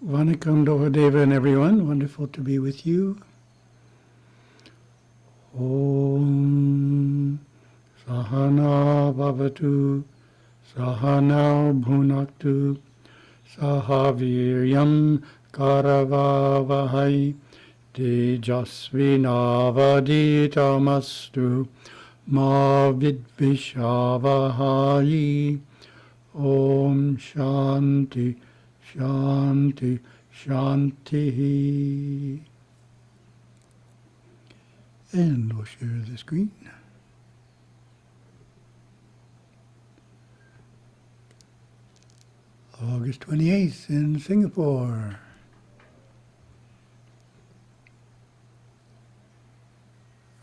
Vanakkam Dohadeva and everyone, wonderful to be with you. Om Sahana Bhavatu Sahana Bhunaktu Sahaviryam Karavavahai Tejasvinavaditamastu Ma Vidvishavahai. Om Shanti Shanti Shanti. And we'll share the screen. August 28th in Singapore.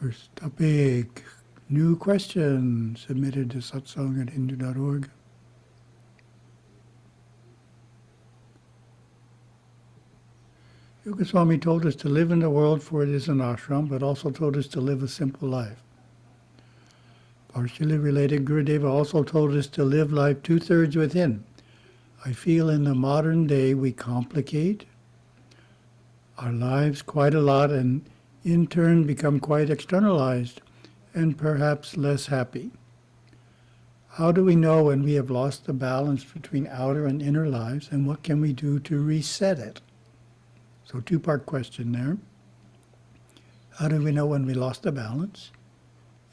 First topic, new question submitted to satsang@hindu.org. Yoga Swami told us to live in the world, for it is an ashram, but also told us to live a simple life. Partially related, Gurudeva also told us to live life 2/3 within. I feel in the modern day we complicate our lives quite a lot and in turn become quite externalized and perhaps less happy. How do we know when we have lost the balance between outer and inner lives, and what can we do to reset it? So two-part question there. How do we know when we lost the balance?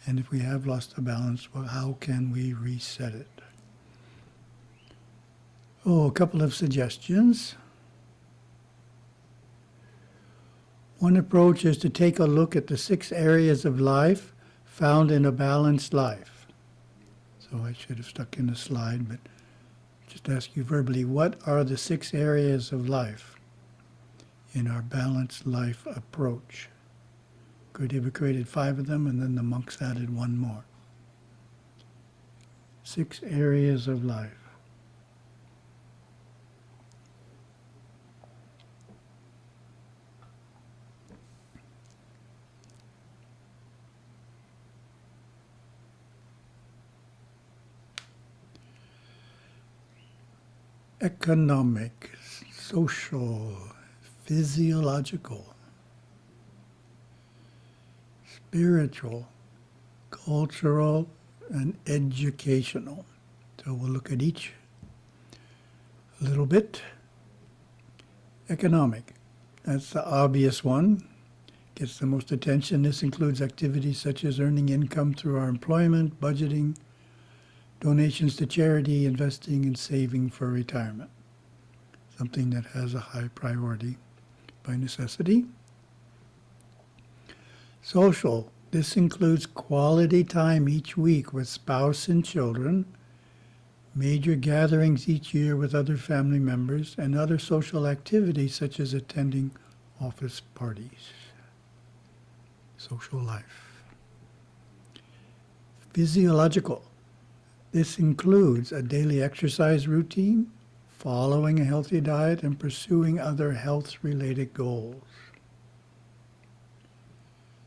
And if we have lost the balance, well, how can we reset it? Oh, a couple of suggestions. One approach is to take a look at the 6 areas of life found in a balanced life. So I should have stuck in a slide, but just ask you verbally, what are the 6 areas of life in our balanced life approach? Gurudeva created 5 of them, and then the monks added 1 more. 6 areas of life. Economic, social, physiological, spiritual, cultural, and educational. So we'll look at each a little bit. Economic, that's the obvious one, gets the most attention. This includes activities such as earning income through our employment, budgeting, donations to charity, investing, and saving for retirement. Something that has a high priority by necessity. Social, this includes quality time each week with spouse and children, major gatherings each year with other family members, and other social activities such as attending office parties. Social life. Physiological, this includes a daily exercise routine, following a healthy diet, and pursuing other health-related goals.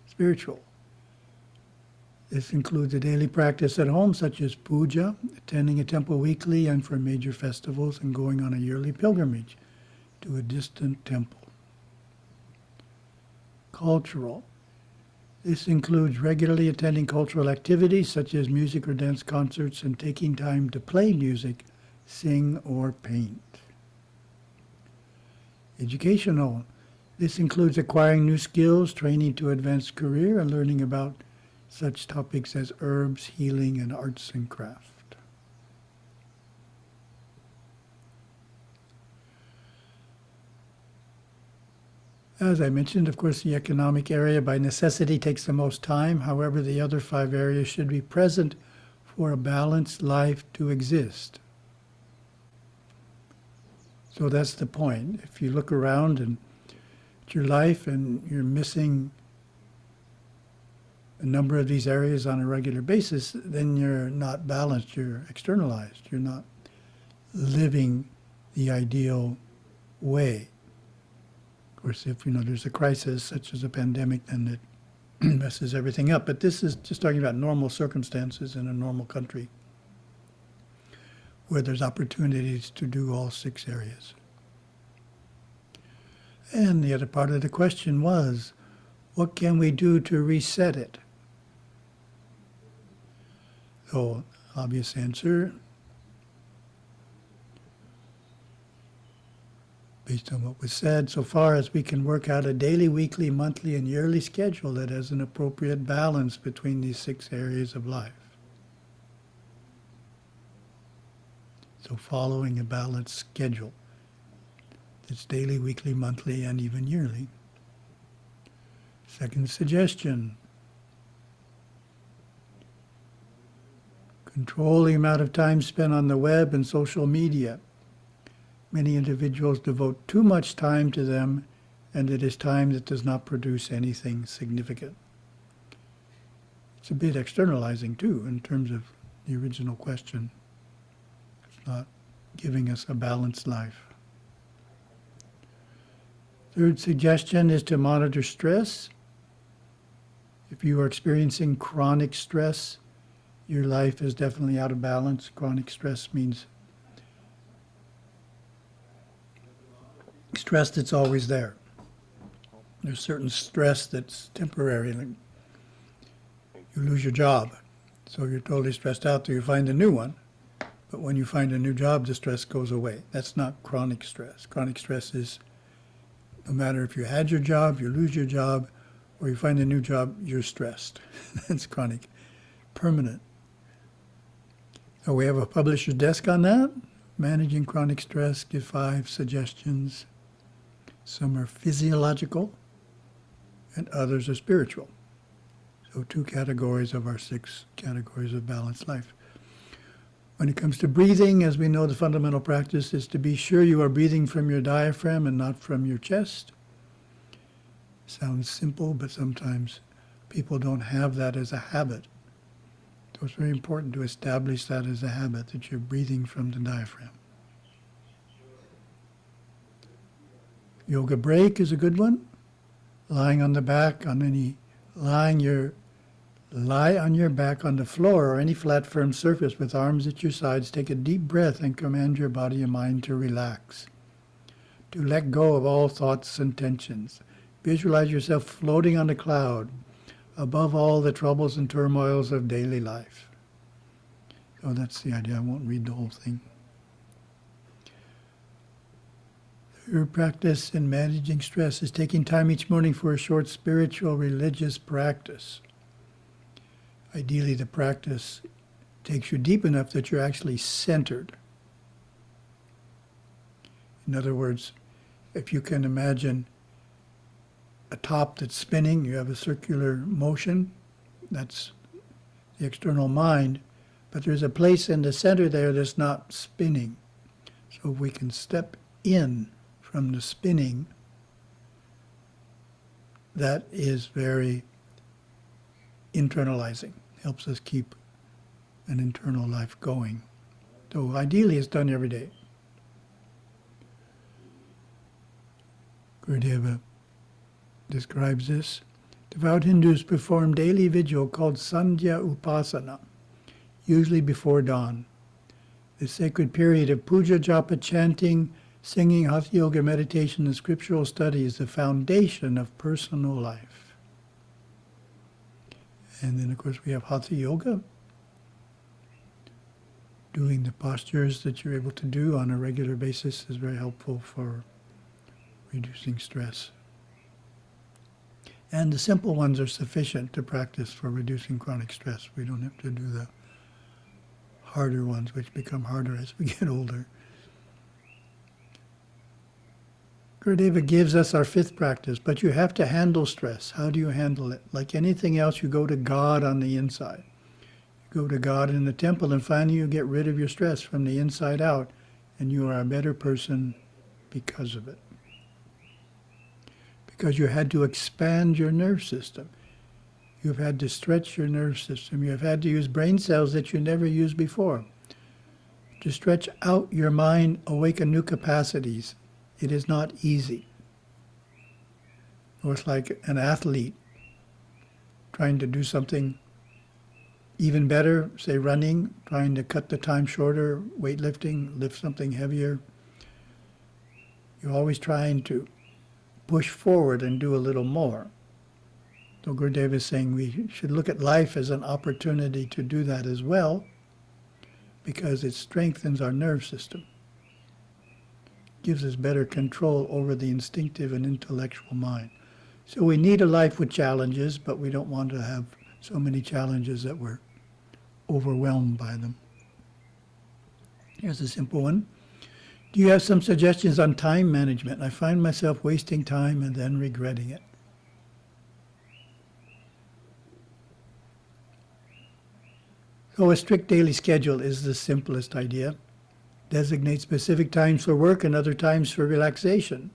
Spiritual. This includes a daily practice at home, such as puja, attending a temple weekly and for major festivals, and going on a yearly pilgrimage to a distant temple. Cultural. This includes regularly attending cultural activities, such as music or dance concerts, and taking time to play music, sing, or paint. Educational. This includes acquiring new skills, training to advance career, and learning about such topics as herbs, healing, and arts and craft. As I mentioned, of course, the economic area by necessity takes the most time. However, the other 5 areas should be present for a balanced life to exist. So that's the point. If you look around and at your life and you're missing a number of these areas on a regular basis, then you're not balanced, you're externalized, you're not living the ideal way. Of course, if there's a crisis such as a pandemic, then it messes everything up. But this is just talking about normal circumstances in a normal country where there's opportunities to do all 6 areas. And the other part of the question was, what can we do to reset it? So, obvious answer, based on what was said so far, as we can work out a daily, weekly, monthly, and yearly schedule that has an appropriate balance between these 6 areas of life. So following a balanced schedule. It's daily, weekly, monthly, and even yearly. Second suggestion. Control the amount of time spent on the web and social media. Many individuals devote too much time to them, and it is time that does not produce anything significant. It's a bit externalizing, too, in terms of the original question. It's not giving us a balanced life. Third suggestion is to monitor stress. If you are experiencing chronic stress, your life is definitely out of balance. Chronic stress means stress that's always there. There's certain stress that's temporary. Like you lose your job, so you're totally stressed out till you find a new one. But when you find a new job, the stress goes away. That's not chronic stress. Chronic stress is no matter if you had your job, you lose your job, or you find a new job, you're stressed. That's chronic, permanent. So we have a publisher's desk on that. Managing chronic stress, give 5 suggestions. Some are physiological, and others are spiritual. So 2 categories of our 6 categories of balanced life. When it comes to breathing, as we know, the fundamental practice is to be sure you are breathing from your diaphragm and not from your chest. Sounds simple, but sometimes people don't have that as a habit. So it's very important to establish that as a habit, that you're breathing from the diaphragm. Yoga break is a good one. Lying on the back on any, lie on your back on the floor or any flat, firm surface with arms at your sides. Take a deep breath and command your body and mind to relax, to let go of all thoughts and tensions. Visualize yourself floating on a cloud above all the troubles and turmoils of daily life. So that's the idea. I won't read the whole thing. Your practice in managing stress is taking time each morning for a short spiritual, religious practice. Ideally, the practice takes you deep enough that you're actually centered. In other words, if you can imagine a top that's spinning, you have a circular motion, that's the external mind, but there's a place in the center there that's not spinning. So if we can step in from the spinning, that is very internalizing, helps us keep an internal life going. So ideally it's done every day. Gurudeva describes this. Devout Hindus perform daily vigil called Sandhya Upasana, usually before dawn. The sacred period of puja, japa, chanting, singing, hatha yoga, meditation, and scriptural study is the foundation of personal life. And then, of course, we have hatha yoga, doing the postures that you're able to do on a regular basis is very helpful for reducing stress. And the simple ones are sufficient to practice for reducing chronic stress. We don't have to do the harder ones, which become harder as we get older. Gurudeva gives us our 5th practice, but you have to handle stress. How do you handle it? Like anything else, you go to God on the inside. You go to God in the temple, and finally you get rid of your stress from the inside out, and you are a better person because of it. Because you had to expand your nerve system. You've had to stretch your nerve system. You have had to use brain cells that you never used before. To stretch out your mind, awaken new capacities. It is not easy. Or it's like an athlete trying to do something even better, say running, trying to cut the time shorter, weightlifting, lift something heavier. You're always trying to push forward and do a little more. So Gurudev is saying we should look at life as an opportunity to do that as well, because it strengthens our nerve system, gives us better control over the instinctive and intellectual mind. So we need a life with challenges, but we don't want to have so many challenges that we're overwhelmed by them. Here's a simple one. Do you have some suggestions on time management? I find myself wasting time and then regretting it. So a strict daily schedule is the simplest idea. Designate specific times for work and other times for relaxation.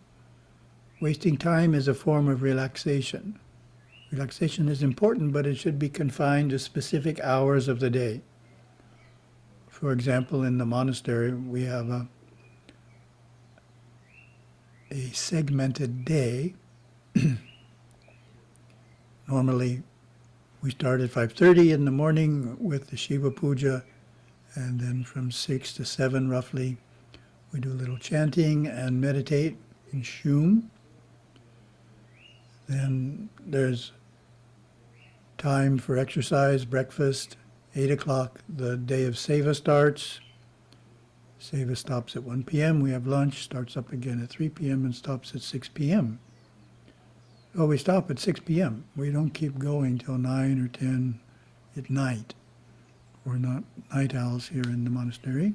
Wasting time is a form of relaxation. Relaxation is important, but it should be confined to specific hours of the day. For example, in the monastery, we have a segmented day. Normally, we start at 5:30 in the morning with the Shiva Puja, and then from 6 to 7 roughly, we do a little chanting and meditate in Shum. Then there's time for exercise, breakfast. 8 o'clock, the day of Seva starts. Seva stops at 1 p.m. We have lunch, starts up again at 3 p.m. and stops at 6 p.m. So we stop at 6 p.m. We don't keep going till 9 or 10 at night. We're not night owls here in the monastery.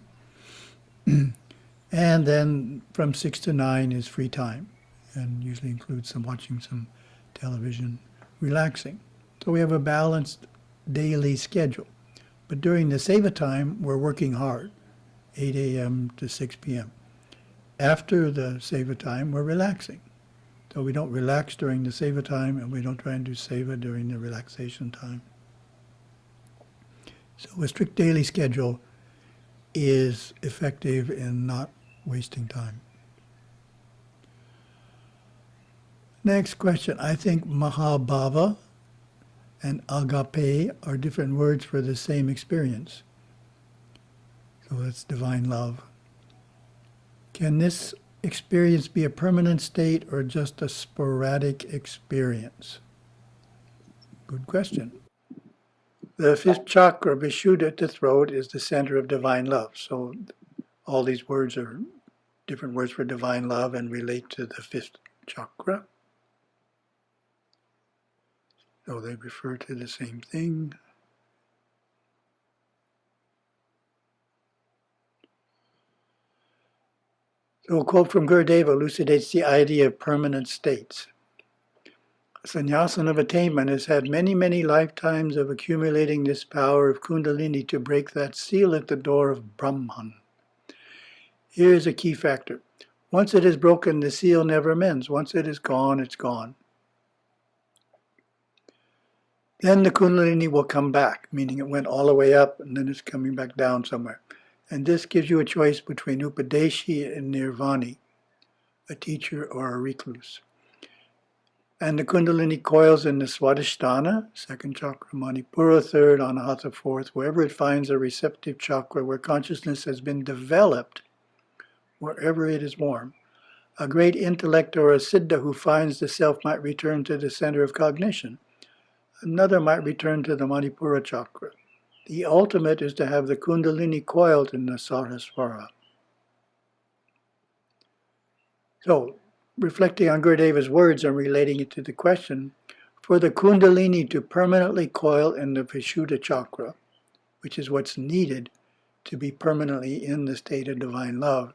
And then from 6 to 9 is free time, and usually includes watching some television, relaxing. So we have a balanced daily schedule. But during the Seva time, we're working hard, 8 a.m. to 6 p.m. After the Seva time, we're relaxing. So we don't relax during the Seva time, and we don't try and do Seva during the relaxation time. So a strict daily schedule is effective in not wasting time. Next question. I think Mahabhava and agape are different words for the same experience. So that's divine love. Can this experience be a permanent state or just a sporadic experience? Good question. The fifth chakra, Vishuddha at the throat, is the center of divine love. So all these words are different words for divine love and relate to the fifth chakra. So they refer to the same thing. So a quote from Gurudev elucidates the idea of permanent states. A sannyasin of attainment has had many, many lifetimes of accumulating this power of Kundalini to break that seal at the door of Brahman. Here is a key factor. Once it is broken, the seal never mends. Once it is gone, it's gone. Then the Kundalini will come back, meaning it went all the way up and then it's coming back down somewhere. And this gives you a choice between Upadeshi and Nirvani, a teacher or a recluse. And the Kundalini coils in the Swadhisthana, second chakra, Manipura, third, Anahata, fourth, wherever it finds a receptive chakra where consciousness has been developed, wherever it is warm. A great intellect or a siddha who finds the self might return to the center of cognition. Another might return to the Manipura chakra. The ultimate is to have the Kundalini coiled in the Saraswara. So, reflecting on Gurudeva's words and relating it to the question, for the Kundalini to permanently coil in the Vishuddha chakra, which is what's needed to be permanently in the state of divine love,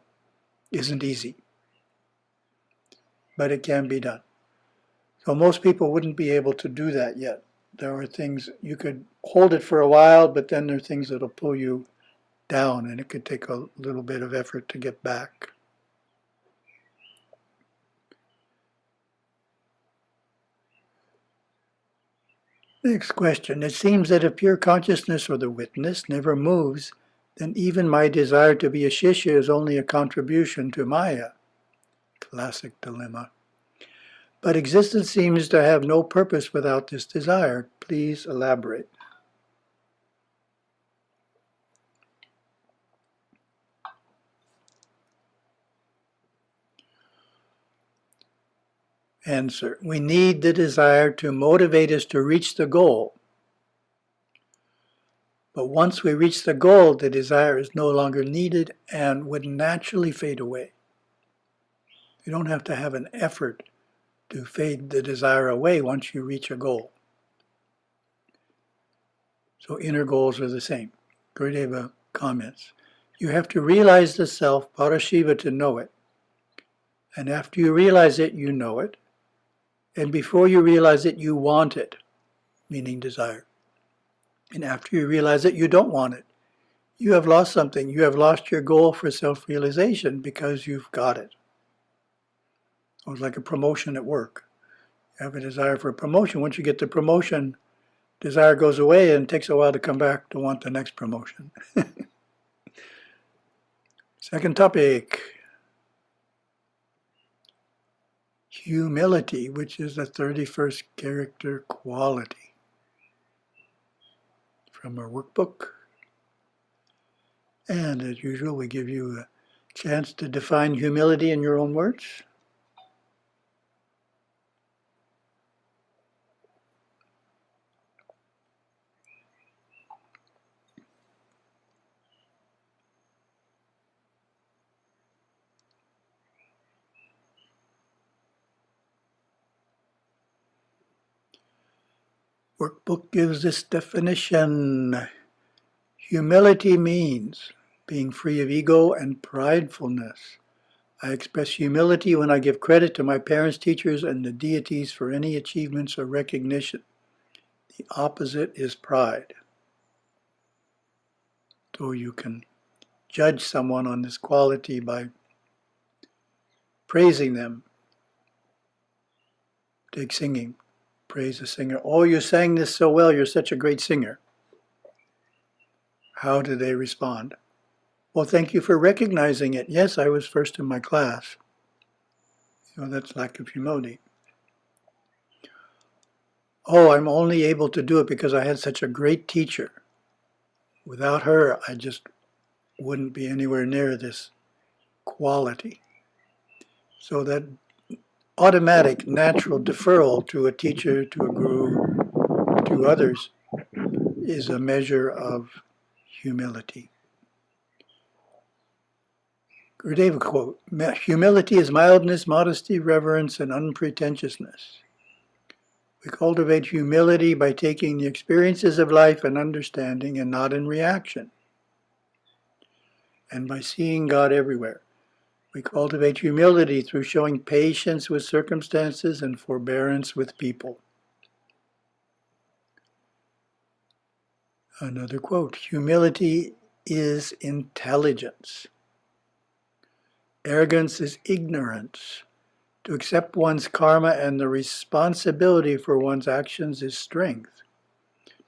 isn't easy. But it can be done. So most people wouldn't be able to do that yet. There are things, you could hold it for a while, but then there are things that'll pull you down, and it could take a little bit of effort to get back. Next question. It seems that if pure consciousness or the witness never moves, then even my desire to be a shishya is only a contribution to Maya. Classic dilemma. But existence seems to have no purpose without this desire. Please elaborate. answer. We need the desire to motivate us to reach the goal. But once we reach the goal, the desire is no longer needed and would naturally fade away. You don't have to have an effort to fade the desire away once you reach a goal. So inner goals are the same. Gurudeva comments, you have to realize the self, Parashiva, to know it. And after you realize it, you know it. And before you realize it, you want it, meaning desire. And after you realize it, you don't want it. You have lost something. You have lost your goal for self-realization because you've got it. It was like a promotion at work. You have a desire for a promotion. Once you get the promotion, desire goes away and it takes a while to come back to want the next promotion. Second topic, humility, which is the 31st character quality. From our workbook. And as usual, we give you a chance to define humility in your own words. Workbook gives this definition. Humility means being free of ego and pridefulness. I express humility when I give credit to my parents, teachers, and the deities for any achievements or recognition. The opposite is pride. So you can judge someone on this quality by praising them. Take singing. Praise a singer. Oh, you sang this so well. You're such a great singer. How do they respond? Well, thank you for recognizing it. Yes, I was first in my class. That's lack of humility. Oh, I'm only able to do it because I had such a great teacher. Without her, I just wouldn't be anywhere near this quality. So that automatic, natural deferral to a teacher, to a guru, to others is a measure of humility. Gurudeva quote, humility is mildness, modesty, reverence, and unpretentiousness. We cultivate humility by taking the experiences of life and understanding and not in reaction, and by seeing God everywhere. We cultivate humility through showing patience with circumstances and forbearance with people. Another quote, humility is intelligence. Arrogance is ignorance. To accept one's karma and the responsibility for one's actions is strength.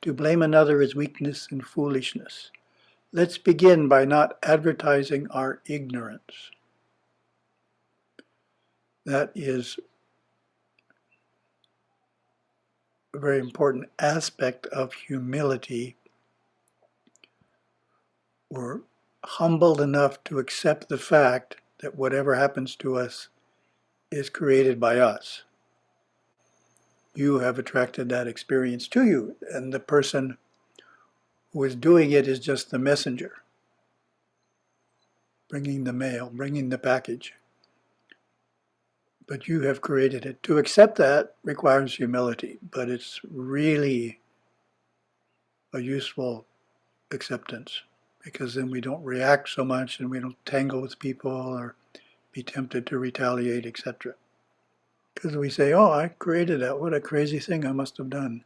To blame another is weakness and foolishness. Let's begin by not advertising our ignorance. That is a very important aspect of humility. We're humbled enough to accept the fact that whatever happens to us is created by us. You have attracted that experience to you, and the person who is doing it is just the messenger, bringing the mail, bringing the package. But you have created it. To accept that requires humility, but it's really a useful acceptance, because then we don't react so much and we don't tangle with people or be tempted to retaliate, etc. Because we say, oh, I created that. What a crazy thing I must have done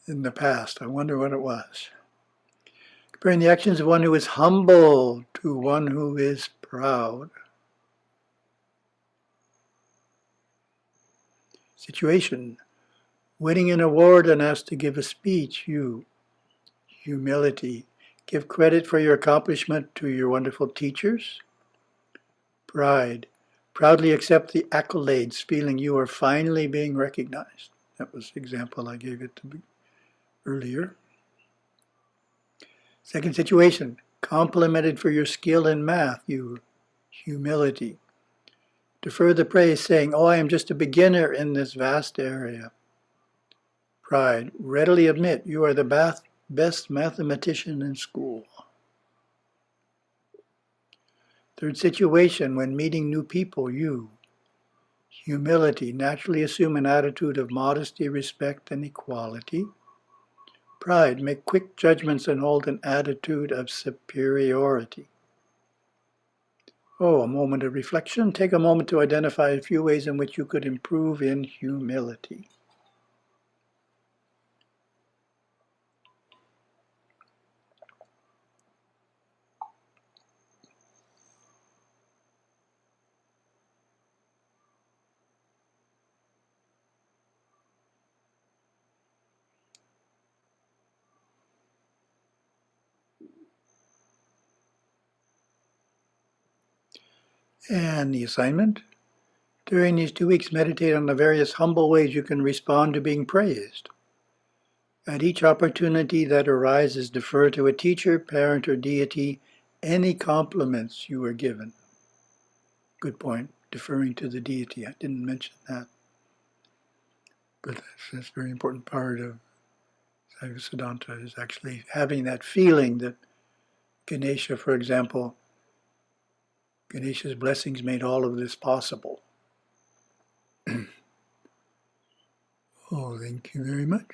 in the past. I wonder what it was. Comparing the actions of one who is humble to one who is proud. Situation. Winning an award and asked to give a speech. You. Humility. Give credit for your accomplishment to your wonderful teachers. Pride. Proudly accept the accolades, feeling you are finally being recognized. That was the example I gave it to earlier. Second situation. Complimented for your skill in math. You. Humility. Defer the praise, saying, oh, I am just a beginner in this vast area. Pride, readily admit you are the best mathematician in school. Third situation, when meeting new people, you, humility, naturally assume an attitude of modesty, respect, and equality. Pride, make quick judgments and hold an attitude of superiority. Oh, a moment of reflection. Take a moment to identify a few ways in which you could improve in humility. And the assignment? During these 2 weeks, meditate on the various humble ways you can respond to being praised. At each opportunity that arises, defer to a teacher, parent, or deity any compliments you were given. Good point, deferring to the deity. I didn't mention that. But that's a very important part of Siddhanta, is actually having that feeling that Ganesha, for example, Ganesha's blessings made all of this possible. Oh, thank you very much.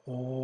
Om.